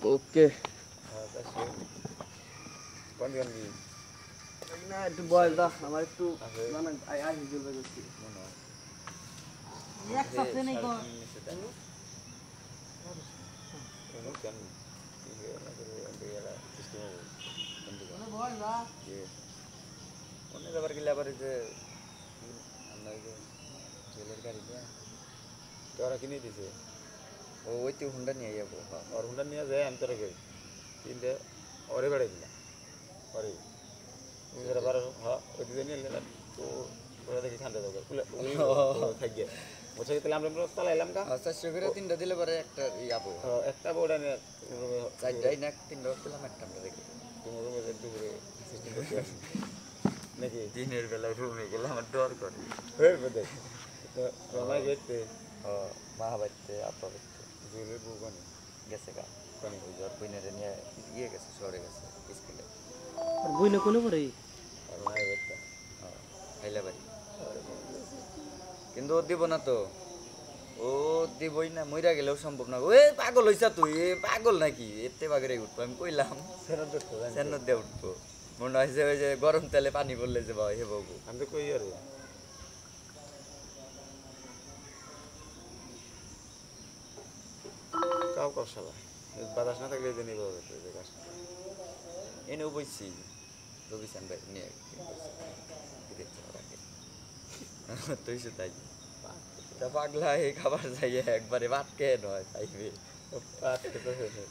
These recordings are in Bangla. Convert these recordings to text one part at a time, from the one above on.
ওকে কোন গান দি না একটু বয়স দা আমার একটু জানেন আই হিজল করছি মনে হয় এক সাথে নেই গো এমন কেন কি হে না করে এন্ডিয়ালা সিস্টেম মানে বয়স দা যে অনেক আবার গেলে আবার যে আমরা যে জেলের গাড়িটা তোরা কিনে দিছে ও ওই তো হুন্ডা নিয়ে যাবো আর হুন্ডা নিয়ে যায় আমি তোরা গেই তিনটে ওরে বেড়াই দিলাম ওরে আবার হ্যাঁ ওই দিকে নিয়ে নিলাম তো ওরা দেখি ঠান্ডা দরকার খাইয়ে বসে গেলে আমরা চালাইলাম কা আচ্ছা সুগারে তিনটা দিলে পরে একটা ইয়াবো একটা বড় নিয়ে চারটাই না তিনটা দিলাম একটা আমরা দেখি তোমার রুমে দুপুরে সিস্টেম করতে আসি নাকি দিনের বেলা রুমে গেলে আমার ডর করে হয়ে দেখ তো রমাই গেতে মা বাড়িতে আপা বাড়িতে জুলের বউ বানি গেছে গা কোনি জ্বর বইনেরে নিয়ে ইয়ে গেছে শহরে গেছে স্কুলে আর বইনে কোনে পড়ে আর মায়ের বাচ্চা হাইলা বাড়ি কিন্তু ও দিব না তো ও দিবই না মইরা গেলেও সম্ভব না ওই পাগল হইছা তুই এ পাগল নাকি এতে বাগরে উঠবো আমি কইলাম সেন্নত দিয়ে উঠবো মনে হয় যে ওই যে গরম তেলে পানি পড়লে যে ভাই হে বাবু আমি তো কই আরে কাউ কাউ শালা বাতাস না থাকলে যে নিব গাছ এনেও বইছি রবিশান ভাই নিয়ে তুই সে তাই তা পাগলা এই খাবার যাইয়ে একবারে ভাত খেয়ে নয় তাইবে পাত খেতে হয়েছে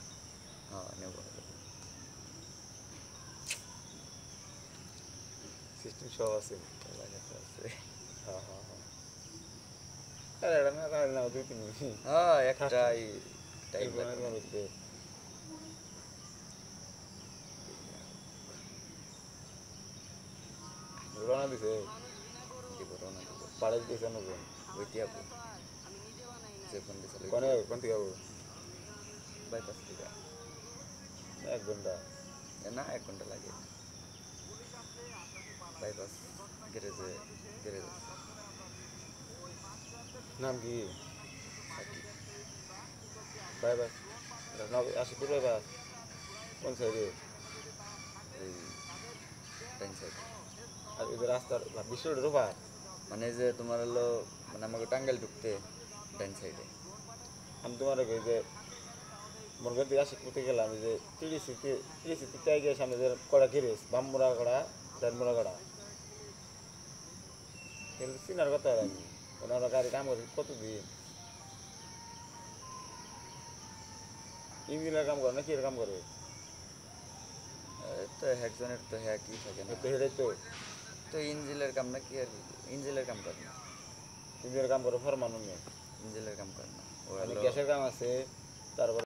হ্যাঁ নেব সিস্টেম সব আছে আছে হ্যাঁ হ্যাঁ হ্যাঁ আরে এটা না তাহলে না দুই তিন মিনিট হ্যাঁ একটাই টাইম রওনা দিছে দিব রওনা দিব পাড়ে দিছে নতুন ওইটি আপু যে ফোন দিয়ে চালু কোন থেকে যাবো বাইপাস থেকে 1 ঘন্টা না 1 ঘন্টা লাগে বাইপাস গ্যারেজে গ্যারেজ নাম কি বাই বাস আশিপুর বাই বাস কোন সাইডে এই ডাইন সাইড আর এই রাস্তার বিশ্ব রোডের ওপার মানে যে তোমার হলো মানে আমাকে টাঙ্গাইল ঢুকতে ডাইন সাইডে আমি তোমার ওই যে মনগর দিয়ে আশিপুরতে গেলাম যে ত্রিশিতে গিয়ে সামনে যে কড়া গিরিস বামমুড়া কড়া ডানমুড়া কড়া কিন্তু চিনার কথা আমি ওনারা গাড়ি কাম করে কতদিন ইঞ্জিনের কাম করে না কি কাম করে তো একজনের তো হ্যাঁ কি থাকে না তো হেঁটে তো তো ইঞ্জিলের কাম না কি আর ইঞ্জিলের কাম করে না ইঞ্জিনের কাম করে ফরমানো নেই ইঞ্জিলের কাম করে না ও গ্যাসের কাম আছে তারপর